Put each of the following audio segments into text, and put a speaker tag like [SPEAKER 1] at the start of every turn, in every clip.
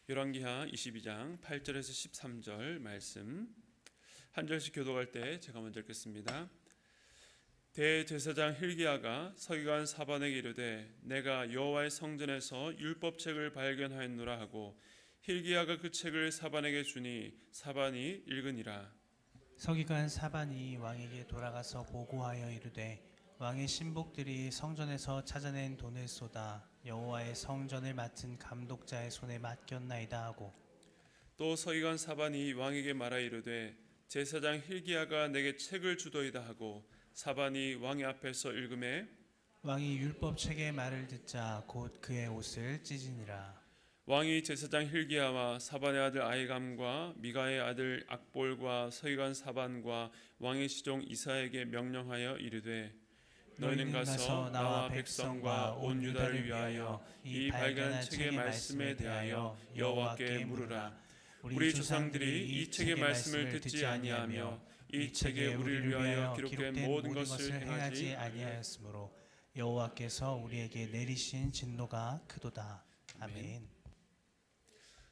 [SPEAKER 1] 열왕기하 22장 8절에서 13절 말씀 한 절씩 교독할 때 제가 먼저 읽겠습니다. 대제사장 hil기야가 서기관 사반에게 이르되 내가 여호와의 성전에서 율법책을 발견하였노라 하고 hil기야가 그 책을 사반에게 주니 사반이 읽으니라.
[SPEAKER 2] 서기관 사반이 왕에게 돌아가서 보고하여 이르되 왕의 신복들이 성전에서 찾아낸 돈을 쏟아 여호와의 성전을 맡은 감독자의 손에 맡겼나이다 하고,
[SPEAKER 1] 또 서기관 사반이 왕에게 말하 이르되 제사장 hil기야가 내게 책을 주더이다 하고 사반이 왕의 앞에서 읽음에
[SPEAKER 2] 왕이 율법책의 말을 듣자 곧 그의 옷을 찢으니라.
[SPEAKER 1] 왕이 제사장 hil기야와 사반의 아들 아히감과 미가의 아들 악볼과 서기관 사반과 왕의 시종 이사에게 명령하여 이르되 너희는 가서 나와 백성과 온 유다를 위하여 이 발견한 책의 말씀에 대하여 여호와께 물으라. 우리 조상들이 이 책의 말씀을 듣지 아니하며 이 책에 우리를 위하여 기록된 모든 것을 행하지
[SPEAKER 2] 아니하였으므로 여호와께서 우리에게 내리신 진노가 크도다. 아멘.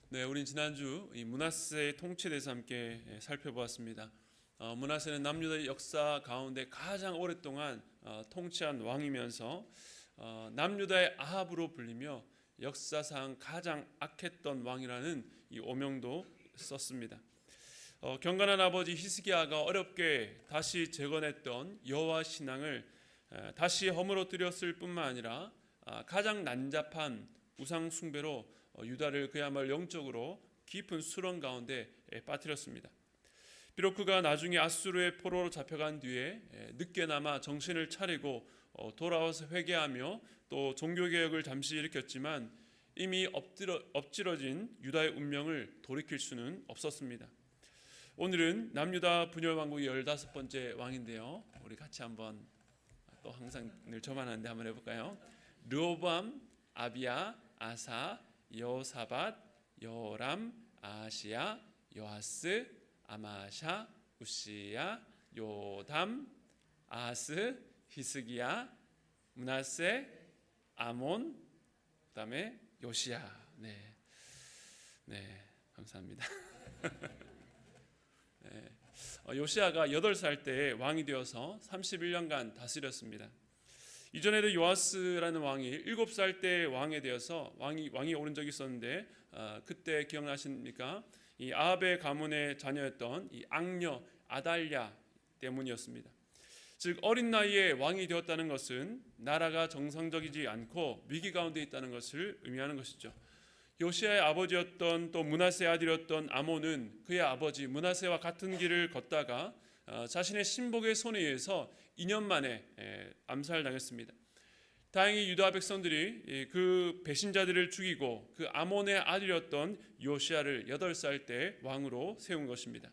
[SPEAKER 1] 네, 우린 지난주 이 므낫세의 통치에 대해서 함께 살펴보았습니다. 므낫세는 남유다의 역사 가운데 가장 오랫동안 통치한 왕이면서 남유다의 아합으로 불리며 역사상 가장 악했던 왕이라는 이 오명도 썼습니다. 경건한 아버지 히스기야가 어렵게 다시 재건했던 여호와 신앙을 다시 허물어뜨렸을 뿐만 아니라 가장 난잡한 우상 숭배로 유다를 그야말로 영적으로 깊은 수렁 가운데 빠뜨렸습니다. 비록 그가 나중에 아수르의 포로로 잡혀간 뒤에 늦게나마 정신을 차리고 돌아와서 회개하며 또 종교개혁을 잠시 일으켰지만 이미 엎질러진 유다의 운명을 돌이킬 수는 없었습니다. 오늘은 남유다 분열 왕국의 15번째 왕인데요. 우리 같이 한번 또 항상 늘 저만 하는데 한번 해볼까요? 르호보암, 아비야, 아사, 여호사밧, 여호람, 아하시야, 요아스, 아마샤, 우시야, 요담, 아하스, 히스기야, 므낫세, 아몬, 그다음에 요시야. 네, 감사합니다. 네, 요시야가 8살 때 왕이 되어서 31년간 다스렸습니다. 이전에도 요아스라는 왕이 7살 때 왕이 되어서 왕이 오른 적이 있었는데 그때 기억나십니까? 이 아합의 가문의 자녀였던 이 악녀 아달랴 때문이었습니다. 즉 어린 나이에 왕이 되었다는 것은 나라가 정상적이지 않고 위기 가운데 있다는 것을 의미하는 것이죠. 요시야의 아버지였던 또 므낫세의 아들이었던 아몬은 그의 아버지 므낫세와 같은 길을 걷다가 자신의 신복의 손에 의해서 2년 만에 암살당했습니다. 다행히 유다 백성들이 그 배신자들을 죽이고 그 아몬의 아들이었던 요시야를 8살 때 왕으로 세운 것입니다.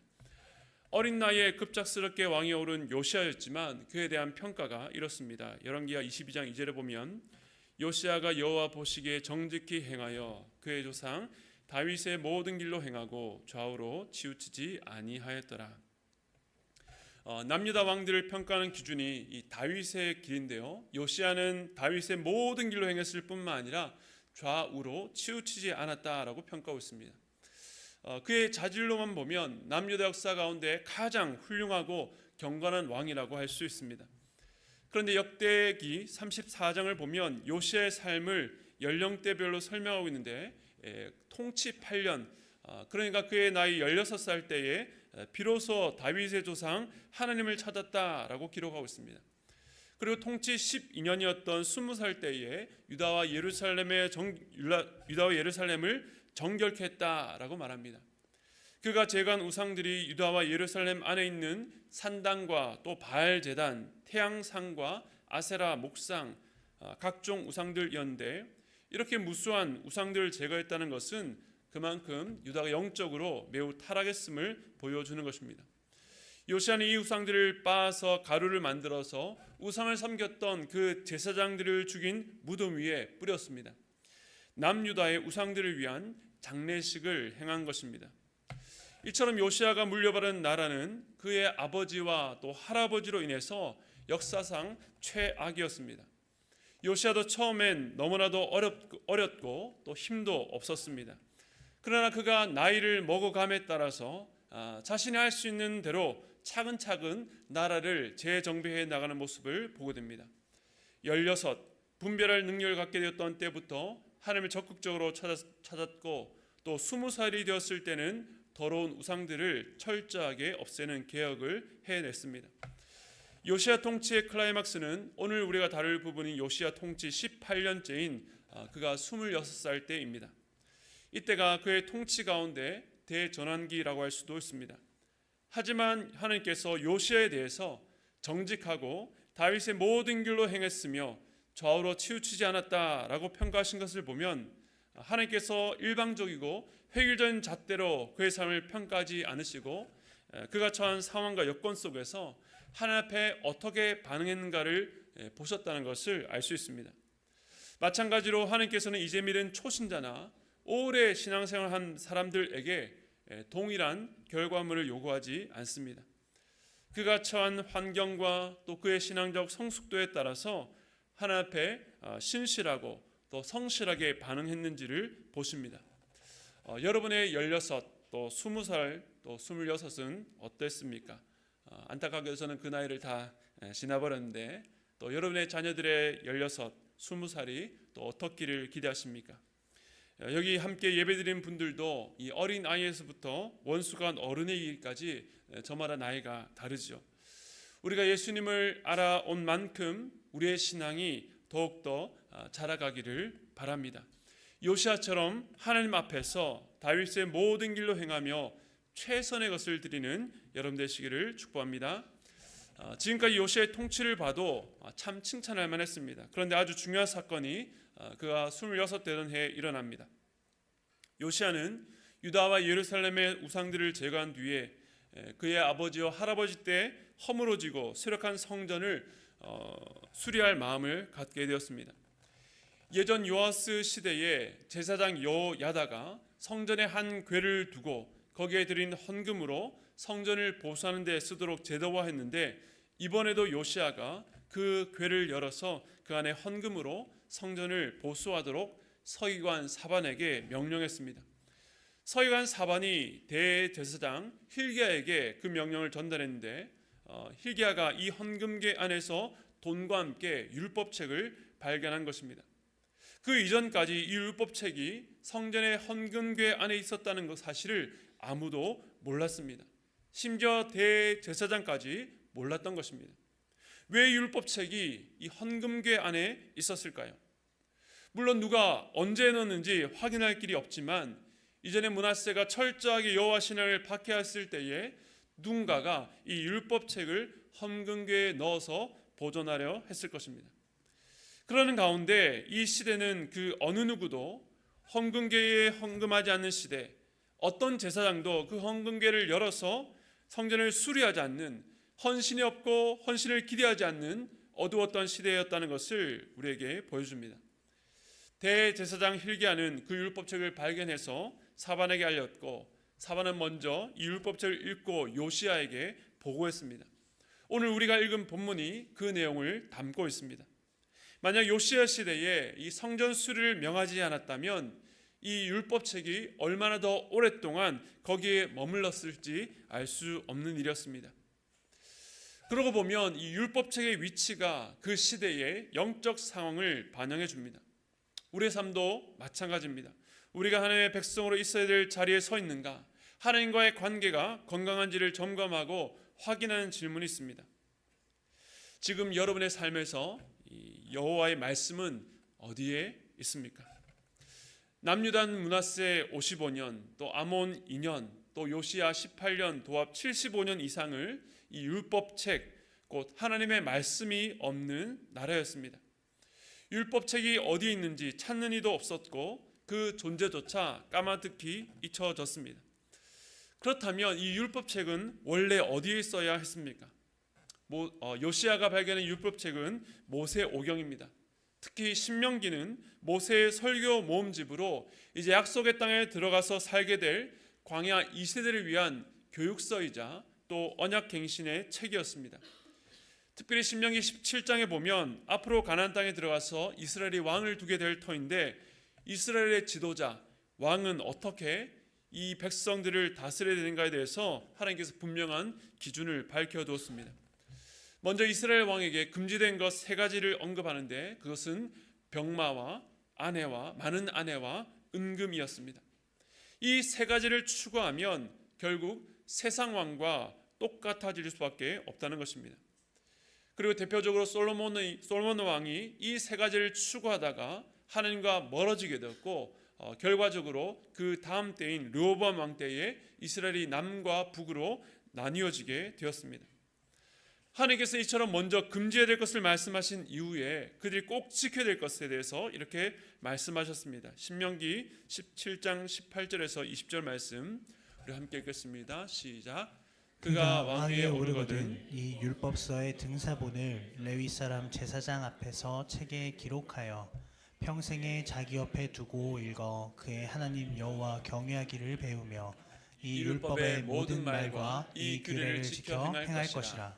[SPEAKER 1] 어린 나이에 급작스럽게 왕에 오른 요시야였지만 그에 대한 평가가 이렇습니다. 열왕기하 22장 2절에 보면 요시야가 여호와 보시기에 정직히 행하여 그의 조상 다윗의 모든 길로 행하고 좌우로 치우치지 아니하였더라. 남유다 왕들을 평가하는 기준이 이 다윗의 길인데요. 요시야는 다윗의 모든 길로 행했을 뿐만 아니라 좌우로 치우치지 않았다라고 평가하고 있습니다. 그의 자질로만 보면 남유다 역사 가운데 가장 훌륭하고 경건한 왕이라고 할 수 있습니다. 그런데 역대기 34장을 보면 요시야의 삶을 연령대별로 설명하고 있는데 통치 8년, 그러니까 그의 나이 16살 때에 비로소 다윗의 조상 하나님을 찾았다라고 기록하고 있습니다. 그리고 통치 12년이었던 20살 때에 유다와 예루살렘을 정결케 했다라고 말합니다. 그가 제거한 우상들이 유다와 예루살렘 안에 있는 산당과 또 바알 제단, 태양상과 아세라 목상, 각종 우상들이었는데 이렇게 무수한 우상들을 제거했다는 것은 그만큼 유다가 영적으로 매우 타락했음을 보여주는 것입니다. 요시야는 이 우상들을 빻아서 가루를 만들어서 우상을 섬겼던 그 제사장들을 죽인 무덤 위에 뿌렸습니다. 남유다의 우상들을 위한 장례식을 행한 것입니다. 이처럼 요시야가 물려받은 나라는 그의 아버지와 또 할아버지로 인해서 역사상 최악이었습니다. 요시야도 처음엔 너무나도 어렵고 또 힘도 없었습니다. 그러나 그가 나이를 먹어감에 따라서 자신이 할 수 있는 대로 차근차근 나라를 재정비해 나가는 모습을 보게 됩니다. 16 분별할 능력을 갖게 되었던 때부터 하나님을 적극적으로 찾았고 또 20살이 되었을 때는 더러운 우상들을 철저하게 없애는 개혁을 해냈습니다. 요시야 통치의 클라이막스는 오늘 우리가 다룰 부분인 요시야 통치 18년째인 그가 26살 때입니다. 이때가 그의 통치 가운데 대전환기라고 할 수도 있습니다. 하지만 하나님께서 요시야에 대해서 정직하고 다윗의 모든 길로 행했으며 좌우로 치우치지 않았다라고 평가하신 것을 보면 하나님께서 일방적이고 획일적인 잣대로 그의 삶을 평가하지 않으시고 그가 처한 상황과 여건 속에서 하나님 앞에 어떻게 반응했는가를 보셨다는 것을 알 수 있습니다. 마찬가지로 하나님께서는 이제 믿은 초신자나 오래 신앙생활한 사람들에게 동일한 결과물을 요구하지 않습니다. 그가 처한 환경과 또 그의 신앙적 성숙도에 따라서 하나님 앞에 신실하고 또 성실하게 반응했는지를 보십니다. 여러분의 16, 또 20살, 또 26은 어땠습니까? 안타깝게도 저는 그 나이를 다 지나버렸는데 또 여러분의 자녀들의 16, 20살이 또 어떻기를 기대하십니까? 여기 함께 예배드린 분들도 이 어린 아이에서부터 원수간 어른의 일까지 저마다 나이가 다르죠. 우리가 예수님을 알아온 만큼 우리의 신앙이 더욱더 자라가기를 바랍니다. 요시야처럼 하나님 앞에서 다윗의 모든 길로 행하며 최선의 것을 드리는 여러분 되시기를 축복합니다. 지금까지 요시야의 통치를 봐도 참 칭찬할 만했습니다. 그런데 아주 중요한 사건이 그가 26 되던 해에 일어납니다. 요시야는 유다와 예루살렘의 우상들을 제거한 뒤에 그의 아버지와 할아버지 때 허물어지고 쇠락한 성전을 수리할 마음을 갖게 되었습니다. 예전 요아스 시대에 제사장 여호야다가 성전에 한 궤를 두고 거기에 드린 헌금으로 성전을 보수하는 데 쓰도록 제도화했는데 이번에도 요시야가 그 궤를 열어서 그 안에 헌금으로 성전을 보수하도록 서기관 사반에게 명령했습니다. 서기관 사반이 대제사장 hilki야에게 그 명령을 전달했는데 hilki야가 이 헌금궤 안에서 돈과 함께 율법책을 발견한 것입니다. 그 이전까지 이 율법책이 성전의 헌금궤 안에 있었다는 것 사실을 아무도 몰랐습니다. 심지어 대제사장까지 몰랐던 것입니다. 왜 율법책이 이 헌금궤 안에 있었을까요? 물론 누가 언제 넣었는지 확인할 길이 없지만 이전에 므낫세가 철저하게 여호와 신앙을 박해했을 때에 누군가가 이 율법책을 헌금궤에 넣어서 보존하려 했을 것입니다. 그러는 가운데 이 시대는 그 어느 누구도 헌금궤에 헌금하지 않는 시대, 어떤 제사장도 그 헌금궤를 열어서 성전을 수리하지 않는, 헌신이 없고 헌신을 기대하지 않는 어두웠던 시대였다는 것을 우리에게 보여줍니다. 대제사장 hilki야는 그 율법책을 발견해서 사반에게 알렸고 사반은 먼저 이 율법책을 읽고 요시야에게 보고했습니다. 오늘 우리가 읽은 본문이 그 내용을 담고 있습니다. 만약 요시야 시대에 이 성전 수리를 명하지 않았다면 이 율법책이 얼마나 더 오랫동안 거기에 머물렀을지 알 수 없는 일이었습니다. 그러고 보면 이 율법책의 위치가 그 시대의 영적 상황을 반영해 줍니다. 우리의 삶도 마찬가지입니다. 우리가 하나님의 백성으로 있어야 될 자리에 서 있는가, 하나님과의 관계가 건강한지를 점검하고 확인하는 질문이 있습니다. 지금 여러분의 삶에서 이 여호와의 말씀은 어디에 있습니까? 남유단 므낫세 55년, 또 아몬 2년, 또 요시야 18년 도합 75년 이상을 이 율법책, 곧 하나님의 말씀이 없는 나라였습니다. 율법책이 어디에 있는지 찾는 이도 없었고 그 존재조차 까마득히 잊혀졌습니다. 그렇다면 이 율법책은 원래 어디에 있어야 했습니까? 요시야가 발견한 율법책은 모세오경입니다. 특히 신명기는 모세의 설교 모음집으로 이제 약속의 땅에 들어가서 살게 될 광야 2세대를 위한 교육서이자 또 언약갱신의 책이었습니다. 특별히 신명기 17장에 보면 앞으로 가나안 땅에 들어가서 이스라엘이 왕을 두게 될 터인데 이스라엘의 지도자 왕은 어떻게 이 백성들을 다스려야 되는가에 대해서 하나님께서 분명한 기준을 밝혀두었습니다. 먼저 이스라엘 왕에게 금지된 것 세 가지를 언급하는데 그것은 병마와 아내와 많은 아내와 은금이었습니다. 이 세 가지를 추구하면 결국 세상 왕과 똑같아질 수밖에 없다는 것입니다. 그리고 대표적으로 솔로몬 왕이 이 세 가지를 추구하다가 하나님과 멀어지게 되었고 결과적으로 그 다음 때인 르호보암 왕 때에 이스라엘이 남과 북으로 나뉘어지게 되었습니다. 하나님께서 이처럼 먼저 금지해야 될 것을 말씀하신 이후에 그들이 꼭 지켜야 될 것에 대해서 이렇게 말씀하셨습니다. 신명기 17장 18절에서 20절 말씀 우리 함께 읽겠습니다. 시작.
[SPEAKER 2] 그가 왕위에 오르거든 이 율법서의 등사본을 레위 사람 제사장 앞에서 책에 기록하여 평생에 자기 옆에 두고 읽어 그의 하나님 여호와 경외하기를 배우며 이 율법의 모든 말과 이 규례를 지켜 행할 것이라.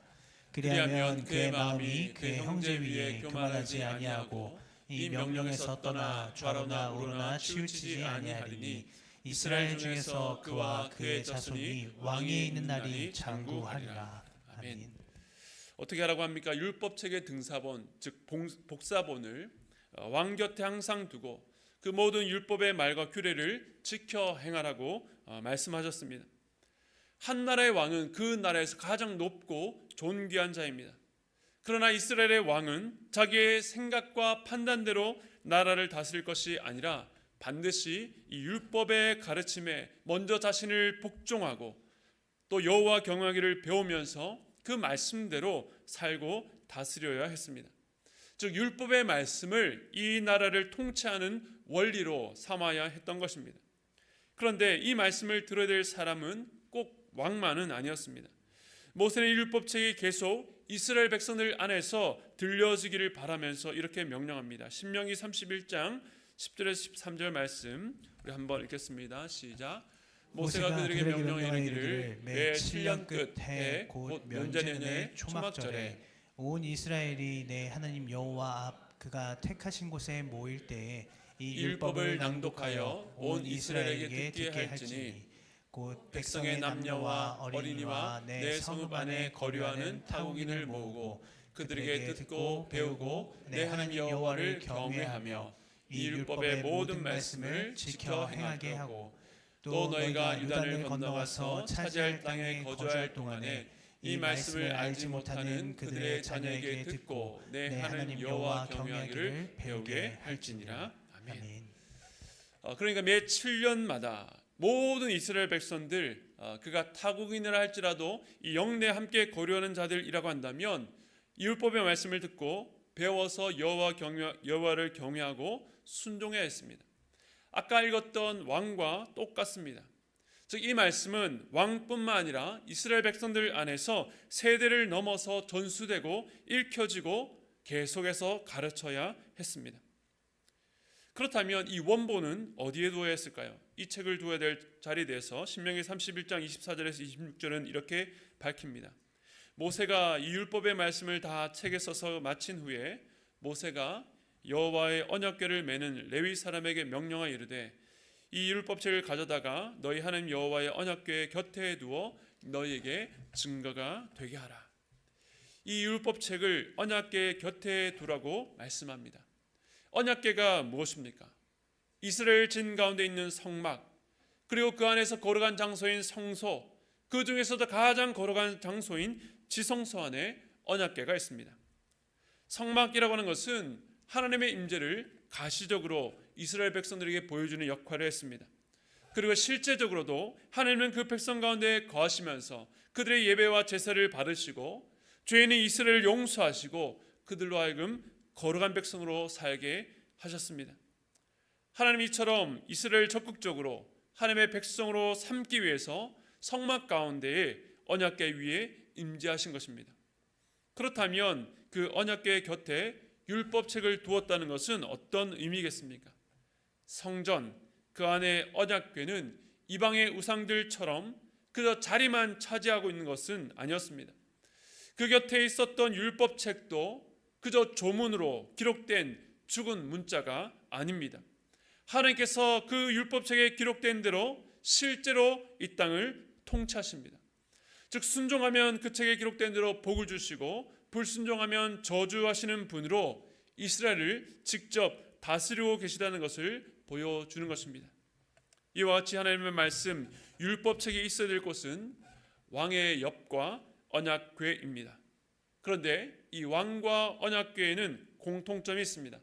[SPEAKER 2] 그리하면 그의 마음이 그의 형제 위에 교만하지 아니하고 이 명령에서 떠나 좌로나 우로나 치우치지 아니하리니 이스라엘 중에서 그와 그의 자손이 왕위에 있는 날이 장구하리라. 아멘.
[SPEAKER 1] 어떻게 하라고 합니까? 율법책의 등사본 즉 복사본을 왕 곁에 항상 두고 그 모든 율법의 말과 규례를 지켜 행하라고 말씀하셨습니다. 한 나라의 왕은 그 나라에서 가장 높고 존귀한 자입니다. 그러나 이스라엘의 왕은 자기의 생각과 판단대로 나라를 다스릴 것이 아니라 반드시 이 율법의 가르침에 먼저 자신을 복종하고 또 여호와 경외하기를 배우면서 그 말씀대로 살고 다스려야 했습니다. 즉 율법의 말씀을 이 나라를 통치하는 원리로 삼아야 했던 것입니다. 그런데 이 말씀을 들어야 될 사람은 꼭 왕만은 아니었습니다. 모세는 율법책이 계속 이스라엘 백성들 안에서 들려지기를 바라면서 이렇게 명령합니다. 신명기 31장 10절에서 13절 말씀 우리 한번 읽겠습니다. 시작. 모세가 그들에게 명령하여 이르기를 매 7년 끝해 곧 면제년의 초막절에
[SPEAKER 2] 온 이스라엘이 내 하나님 여호와 앞 그가 택하신 곳에 모일 때에 이 율법을 낭독하여 온 이스라엘에게 듣게 할지니 곧 백성의 남녀와 어린이와 내 성읍 안에 거류하는 타국인을 모으고 그들에게 듣고 배우고 내 하나님 여호와를 경외하며 이 율법의 모든 말씀을 지켜 행하게 하고 또 너희가 유단을 건너가서 차지할 땅에 거주할 동안에 이 말씀을 알지 못하는 그들의 자녀에게 듣고 내 하나님 여호와 경외하기를 배우게 할지니라. 아멘.
[SPEAKER 1] 그러니까 매 7년마다 모든 이스라엘 백성들 그가 타국인이라 할지라도 이 영내 함께 거류하는 자들이라고 한다면 이 율법의 말씀을 듣고 배워서 여호와를 경외하고 순종해야 했습니다. 아까 읽었던 왕과 똑같습니다. 즉 이 말씀은 왕뿐만 아니라 이스라엘 백성들 안에서 세대를 넘어서 전수되고 읽혀지고 계속해서 가르쳐야 했습니다. 그렇다면 이 원본은 어디에 두어야 했을까요? 이 책을 두어야 될 자리에 대해서 신명기 31장 24절에서 26절은 이렇게 밝힙니다. 모세가 이 율법의 말씀을 다 책에 써서 마친 후에 모세가 여호와의 언약궤를 매는 레위 사람에게 명령하여 이르되 이 율법책을 가져다가 너희 하나님 여호와의 언약궤 곁에 두어 너희에게 증거가 되게 하라. 이 율법책을 언약궤 곁에 두라고 말씀합니다. 언약궤가 무엇입니까? 이스라엘 진 가운데 있는 성막 그리고 그 안에서 거룩한 장소인 성소 그 중에서도 가장 거룩한 장소인 지성소 안에 언약궤가 있습니다. 성막이라고 하는 것은 하나님의 임재를 가시적으로 이스라엘 백성들에게 보여주는 역할을 했습니다. 그리고 실제적으로도 하나님은 그 백성 가운데 거하시면서 그들의 예배와 제사를 받으시고 죄인은 이스라엘을 용서하시고 그들로 하여금 거룩한 백성으로 살게 하셨습니다. 하나님 이처럼 이스라엘 적극적으로 하나님의 백성으로 삼기 위해서 성막 가운데에 언약궤 위에 임재하신 것입니다. 그렇다면 그 언약궤 곁에 율법책을 두었다는 것은 어떤 의미겠습니까? 성전, 그 안에 언약궤는 이방의 우상들처럼 그저 자리만 차지하고 있는 것은 아니었습니다. 그 곁에 있었던 율법책도 그저 조문으로 기록된 죽은 문자가 아닙니다. 하나님께서 그 율법책에 기록된 대로 실제로 이 땅을 통치하십니다. 즉 순종하면 그 책에 기록된 대로 복을 주시고 불순종하면 저주하시는 분으로 이스라엘을 직접 다스리고 계시다는 것을 보여주는 것입니다. 이와 같이 하나님의 말씀 율법책이 있어야 될 곳은 왕의 옆과 언약궤입니다. 그런데 이 왕과 언약궤에는 공통점이 있습니다.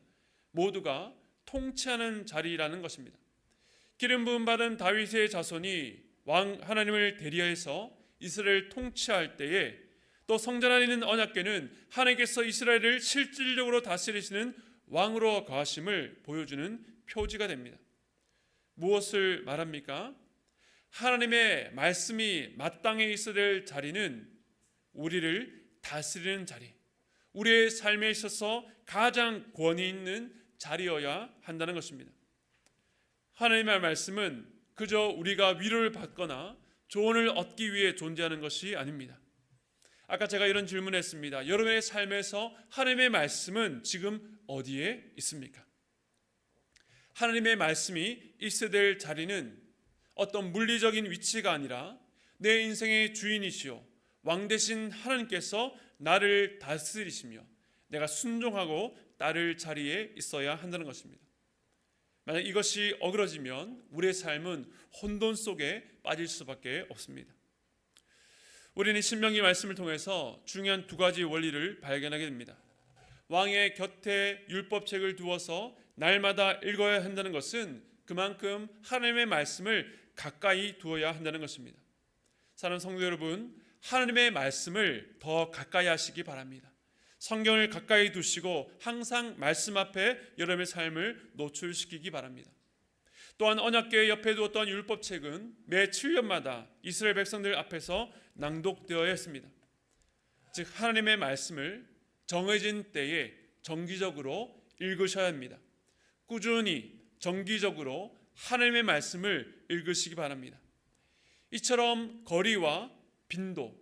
[SPEAKER 1] 모두가 통치하는 자리라는 것입니다. 기름 부음 받은 다윗의 자손이 왕 하나님을 대리하여서 이스라엘을 통치할 때에 또 성전 안에 있는 언약궤는 하나님께서 이스라엘을 실질적으로 다스리시는 왕으로 거하심을 보여주는 표지가 됩니다. 무엇을 말합니까? 하나님의 말씀이 마땅히 있어야 될 자리는 우리를 다스리는 자리, 우리의 삶에 있어서 가장 권위 있는 자리여야 한다는 것입니다. 하나님의 말씀은 그저 우리가 위로를 받거나 조언을 얻기 위해 존재하는 것이 아닙니다. 아까 제가 이런 질문을 했습니다. 여러분의 삶에서 하나님의 말씀은 지금 어디에 있습니까? 하나님의 말씀이 있어야 될 자리는 어떤 물리적인 위치가 아니라 내 인생의 주인이시오 왕 되신 하나님께서 나를 다스리시며 내가 순종하고 따를 자리에 있어야 한다는 것입니다. 만약 이것이 어그러지면 우리의 삶은 혼돈 속에 빠질 수밖에 없습니다. 우리는 신명기 말씀을 통해서 중요한 두 가지 원리를 발견하게 됩니다. 왕의 곁에 율법책을 두어서 날마다 읽어야 한다는 것은 그만큼 하나님의 말씀을 가까이 두어야 한다는 것입니다. 사랑하는 성도 여러분, 하나님의 말씀을 더 가까이 하시기 바랍니다. 성경을 가까이 두시고 항상 말씀 앞에 여러분의 삶을 노출시키기 바랍니다. 또한 언약궤 옆에 두었던 율법책은 매 7년마다 이스라엘 백성들 앞에서 낭독되어야 했습니다. 즉 하나님의 말씀을 정해진 때에 정기적으로 읽으셔야 합니다. 꾸준히 정기적으로 하나님의 말씀을 읽으시기 바랍니다. 이처럼 거리와 빈도,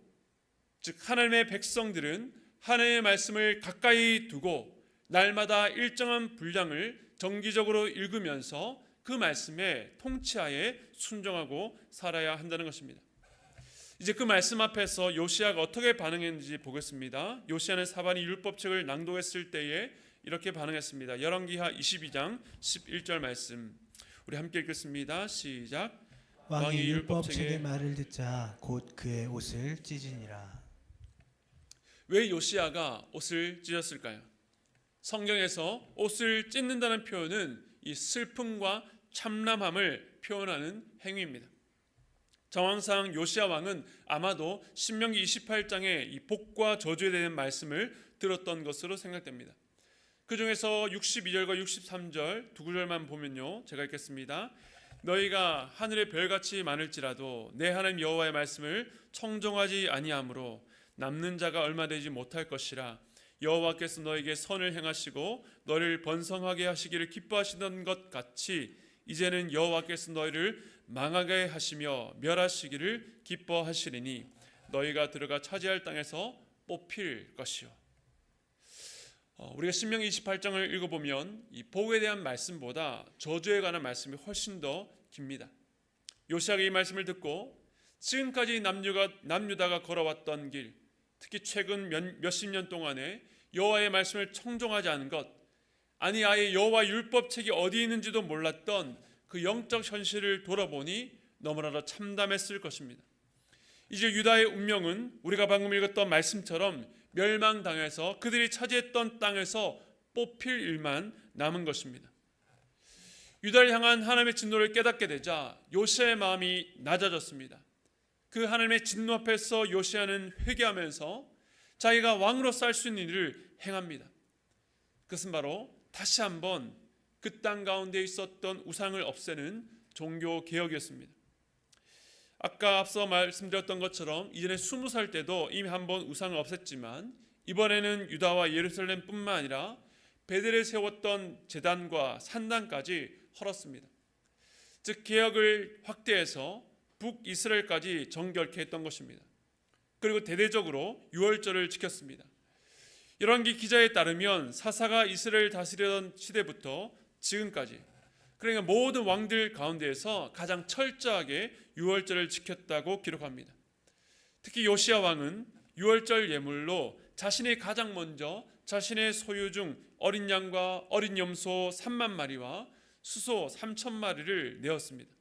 [SPEAKER 1] 즉 하나님의 백성들은 하나님의 말씀을 가까이 두고 날마다 일정한 분량을 정기적으로 읽으면서 그 말씀에 통치하에 순종하고 살아야 한다는 것입니다. 이제 그 말씀 앞에서 요시야가 어떻게 반응했는지 보겠습니다. 요시야는 사반이 율법책을 낭독했을 때에 이렇게 반응했습니다. 열왕기하 22장 11절 말씀 우리 함께 읽겠습니다. 시작.
[SPEAKER 2] 왕이 율법책의 말을 듣자 곧 그의 옷을 찢으니라.
[SPEAKER 1] 왜 요시야가 옷을 찢었을까요? 성경에서 옷을 찢는다는 표현은 이 슬픔과 참담함을 표현하는 행위입니다. 정황상 요시야 왕은 아마도 신명기 28장에 이 복과 저주에 대한 말씀을 들었던 것으로 생각됩니다. 그 중에서 62절과 63절 두 구절만 보면요, 제가 읽겠습니다. 너희가 하늘의 별같이 많을지라도 내 하나님 여호와의 말씀을 청종하지 아니하므로 남는 자가 얼마 되지 못할 것이라. 여호와께서 너에게 선을 행하시고 너를 번성하게 하시기를 기뻐하시던 것 같이 이제는 여호와께서 너희를 망하게 하시며 멸하시기를 기뻐하시리니 너희가 들어가 차지할 땅에서 뽑힐 것이요. 우리가 신명기 28장을 읽어보면 이 복에 대한 말씀보다 저주에 관한 말씀이 훨씬 더 깁니다. 요시야가 이 말씀을 듣고 지금까지 남유다가 걸어왔던 길, 특히 최근 몇십 년 동안에 여호와의 말씀을 청종하지 않은 것, 아니 아예 여호와 율법책이 어디 있는지도 몰랐던 그 영적 현실을 돌아보니 너무나도 참담했을 것입니다. 이제 유다의 운명은 우리가 방금 읽었던 말씀처럼 멸망당해서 그들이 차지했던 땅에서 뽑힐 일만 남은 것입니다. 유다를 향한 하나님의 진노를 깨닫게 되자 요시야의 마음이 낮아졌습니다. 그 하나님의 진노 앞에서 요시야는 회개하면서 자기가 왕으로 살 수 있는 일을 행합니다. 그것은 바로 다시 한번 그 땅 가운데 있었던 우상을 없애는 종교 개혁이었습니다. 아까 앞서 말씀드렸던 것처럼 이전에 20살 때도 이미 한번 우상을 없앴지만 이번에는 유다와 예루살렘뿐만 아니라 베델에 세웠던 제단과 산당까지 헐었습니다. 즉 개혁을 확대해서 북이스라엘까지 정결케 했던 것입니다. 그리고 대대적으로 유월절을 지켰습니다. 열왕기 기자에 따르면 사사가 이스라엘 다스리던 시대부터 지금까지, 그러니까 모든 왕들 가운데에서 가장 철저하게 유월절을 지켰다고 기록합니다. 특히 요시야 왕은 유월절 예물로 자신이 가장 먼저 자신의 소유 중 어린 양과 어린 염소 3만 마리와 수소 3천 마리를 내었습니다.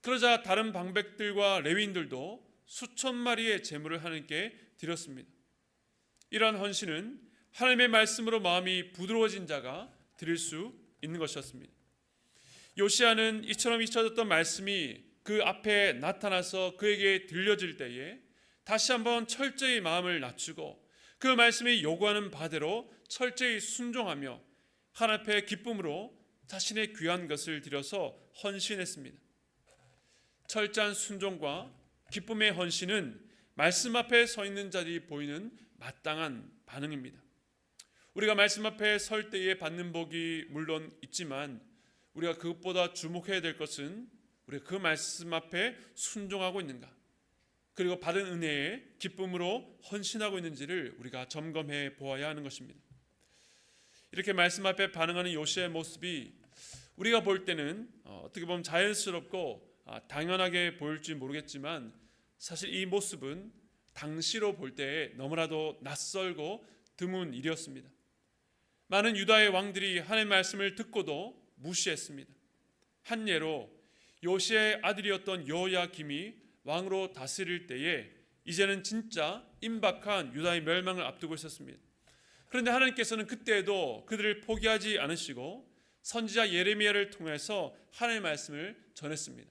[SPEAKER 1] 그러자 다른 방백들과 레위인들도 수천 마리의 제물을 하나님께 드렸습니다. 이러한 헌신은 하나님의 말씀으로 마음이 부드러워진 자가 드릴 수 있는 것이었습니다. 요시야는 이처럼 잊혀졌던 말씀이 그 앞에 나타나서 그에게 들려질 때에 다시 한번 철저히 마음을 낮추고 그 말씀이 요구하는 바대로 철저히 순종하며 하나님 앞에 기쁨으로 자신의 귀한 것을 드려서 헌신했습니다. 철저한 순종과 기쁨의 헌신은 말씀 앞에 서 있는 자들이 보이는 마땅한 반응입니다. 우리가 말씀 앞에 설 때에 받는 복이 물론 있지만 우리가 그것보다 주목해야 될 것은 우리가 그 말씀 앞에 순종하고 있는가, 그리고 받은 은혜에 기쁨으로 헌신하고 있는지를 우리가 점검해 보아야 하는 것입니다. 이렇게 말씀 앞에 반응하는 요시야의 모습이 우리가 볼 때는 어떻게 보면 자연스럽고 당연하게 보일지 모르겠지만 사실 이 모습은 당시로 볼 때에 너무나도 낯설고 드문 일이었습니다. 많은 유다의 왕들이 하나님의 말씀을 듣고도 무시했습니다. 한 예로 요시야의 아들이었던 여호야김이 왕으로 다스릴 때에 이제는 진짜 임박한 유다의 멸망을 앞두고 있었습니다. 그런데 하나님께서는 그때에도 그들을 포기하지 않으시고 선지자 예레미야를 통해서 하나님의 말씀을 전했습니다.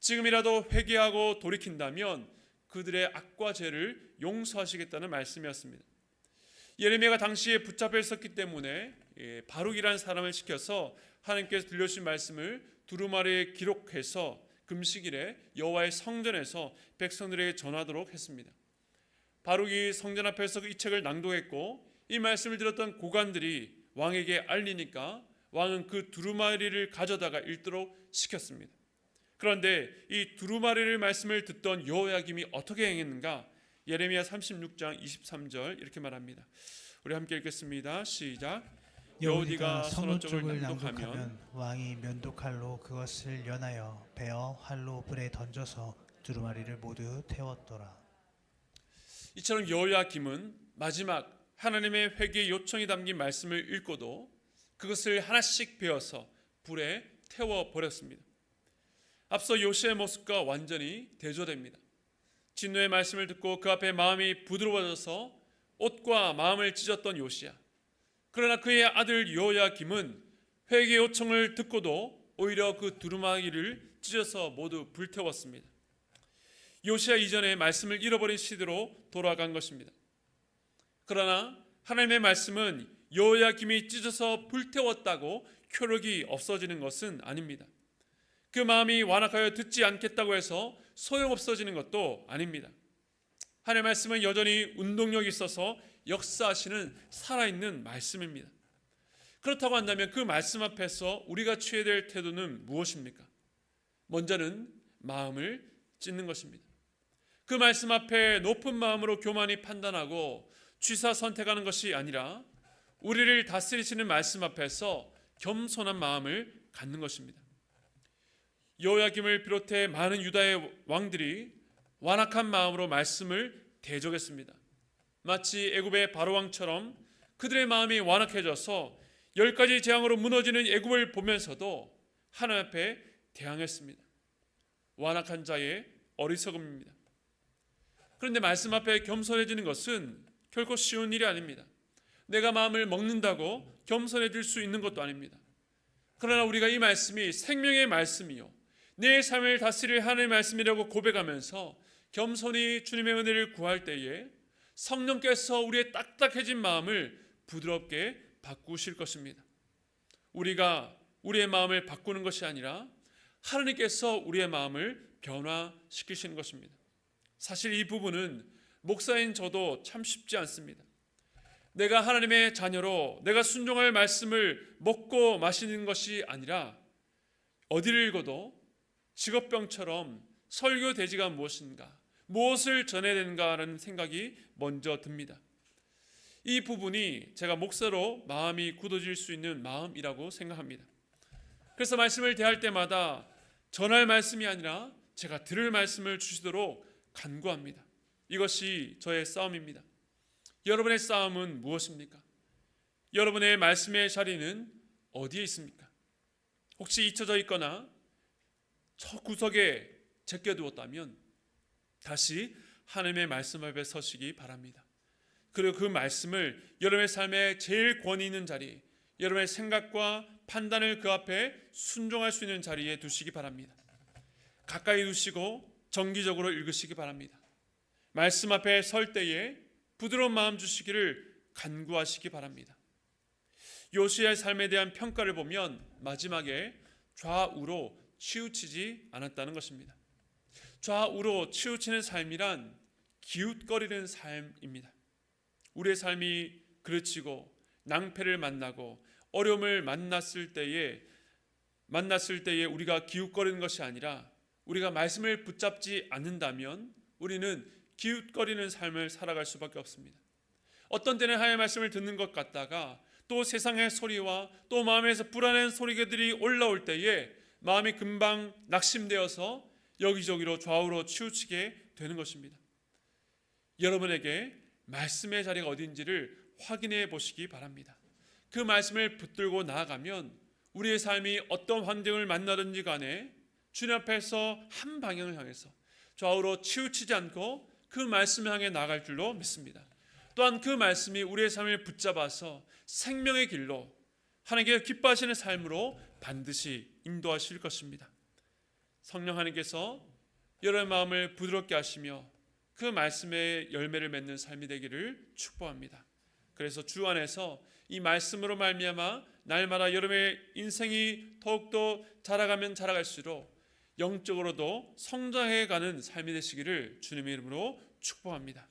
[SPEAKER 1] 지금이라도 회개하고 돌이킨다면 그들의 악과 죄를 용서하시겠다는 말씀이었습니다. 예레미야가 당시에 붙잡혀 있었기 때문에 바룩이라는 사람을 시켜서 하나님께서 들려주신 말씀을 두루마리에 기록해서 금식일에 여호와의 성전에서 백성들에게 전하도록 했습니다. 바룩이 성전 앞에서 이 책을 낭독했고 이 말씀을 들었던 고관들이 왕에게 알리니까 왕은 그 두루마리를 가져다가 읽도록 시켰습니다. 그런데 이 두루마리를 말씀을 듣던 여호야김이 어떻게 행했는가? 예레미야 36장 23절 이렇게 말합니다. 우리 함께 읽겠습니다. 시작. 여호디가 선호 쪽을 낭독하면
[SPEAKER 2] 왕이 면도칼로 그것을 연하여 베어 활로 불에 던져서 두루마리를 모두 태웠더라.
[SPEAKER 1] 이처럼 여호야김은 마지막 하나님의 회개 요청이 담긴 말씀을 읽고도 그것을 하나씩 베어서 불에 태워버렸습니다. 앞서 요시야의 모습과 완전히 대조됩니다. 진노의 말씀을 듣고 그 앞에 마음이 부드러워져서 옷과 마음을 찢었던 요시야. 그러나 그의 아들 여호야김은 회개 요청을 듣고도 오히려 그 두루마기를 찢어서 모두 불태웠습니다. 요시야 이전에 말씀을 잃어버린 시대로 돌아간 것입니다. 그러나 하나님의 말씀은 여호야김이 찢어서 불태웠다고 효력이 없어지는 것은 아닙니다. 그 마음이 완악하여 듣지 않겠다고 해서 소용없어지는 것도 아닙니다. 하나님의 말씀은 여전히 운동력이 있어서 역사하시는 살아있는 말씀입니다. 그렇다고 한다면 그 말씀 앞에서 우리가 취해야 될 태도는 무엇입니까? 먼저는 마음을 찢는 것입니다. 그 말씀 앞에 높은 마음으로 교만히 판단하고 취사 선택하는 것이 아니라 우리를 다스리시는 말씀 앞에서 겸손한 마음을 갖는 것입니다. 여호야김을 비롯해 많은 유다의 왕들이 완악한 마음으로 말씀을 대적했습니다. 마치 애굽의 바로왕처럼 그들의 마음이 완악해져서 10가지 재앙으로 무너지는 애굽을 보면서도 하나님 앞에 대항했습니다. 완악한 자의 어리석음입니다. 그런데 말씀 앞에 겸손해지는 것은 결코 쉬운 일이 아닙니다. 내가 마음을 먹는다고 겸손해질 수 있는 것도 아닙니다. 그러나 우리가 이 말씀이 생명의 말씀이요 내 삶을 다스릴 하나님의 말씀이라고 고백하면서 겸손히 주님의 은혜를 구할 때에 성령께서 우리의 딱딱해진 마음을 부드럽게 바꾸실 것입니다. 우리가 우리의 마음을 바꾸는 것이 아니라 하나님께서 우리의 마음을 변화시키시는 것입니다. 사실 이 부분은 목사인 저도 참 쉽지 않습니다. 내가 하나님의 자녀로 내가 순종할 말씀을 먹고 마시는 것이 아니라 어디를 읽어도 직업병처럼 설교 대지가 무엇인가, 무엇을 전해야 되는가라는 생각이 먼저 듭니다. 이 부분이 제가 목사로 마음이 굳어질 수 있는 마음이라고 생각합니다. 그래서 말씀을 대할 때마다 전할 말씀이 아니라 제가 들을 말씀을 주시도록 간구합니다. 이것이 저의 싸움입니다. 여러분의 싸움은 무엇입니까? 여러분의 말씀의 자리는 어디에 있습니까? 혹시 잊혀져 있거나 저 구석에 제껴두었다면 다시 하나님의 말씀 앞에 서시기 바랍니다. 그리고 그 말씀을 여러분의 삶에 제일 권위 있는 자리, 여러분의 생각과 판단을 그 앞에 순종할 수 있는 자리에 두시기 바랍니다. 가까이 두시고 정기적으로 읽으시기 바랍니다. 말씀 앞에 설 때에 부드러운 마음 주시기를 간구하시기 바랍니다. 요시야의 삶에 대한 평가를 보면 마지막에 좌우로 치우치지 않았다는 것입니다. 좌우로 치우치는 삶이란 기웃거리는 삶입니다. 우리의 삶이 그르치고 낭패를 만나고 어려움을 만났을 때에 우리가 기웃거리는 것이 아니라 우리가 말씀을 붙잡지 않는다면 우리는 기웃거리는 삶을 살아갈 수밖에 없습니다. 어떤 때는 하나님의 말씀을 듣는 것 같다가 또 세상의 소리와 또 마음에서 불안한 소리들이 올라올 때에 마음이 금방 낙심되어서 여기저기로 좌우로 치우치게 되는 것입니다. 여러분에게 말씀의 자리가 어딘지를 확인해 보시기 바랍니다. 그 말씀을 붙들고 나아가면 우리의 삶이 어떤 환경을 만나든지 간에 주님 앞에서 한 방향을 향해서 좌우로 치우치지 않고 그 말씀을 향해 나아갈 줄로 믿습니다. 또한 그 말씀이 우리의 삶을 붙잡아서 생명의 길로 하나님께 기뻐하시는 삶으로 반드시 인도하실 것입니다. 성령 하나님께서 여러분의 마음을 부드럽게 하시며 그 말씀의 열매를 맺는 삶이 되기를 축복합니다. 그래서 주 안에서 이 말씀으로 말미암아 날마다 여러분의 인생이 더욱더 자라가면 자라갈수록 영적으로도 성장해가는 삶이 되시기를 주님의 이름으로 축복합니다.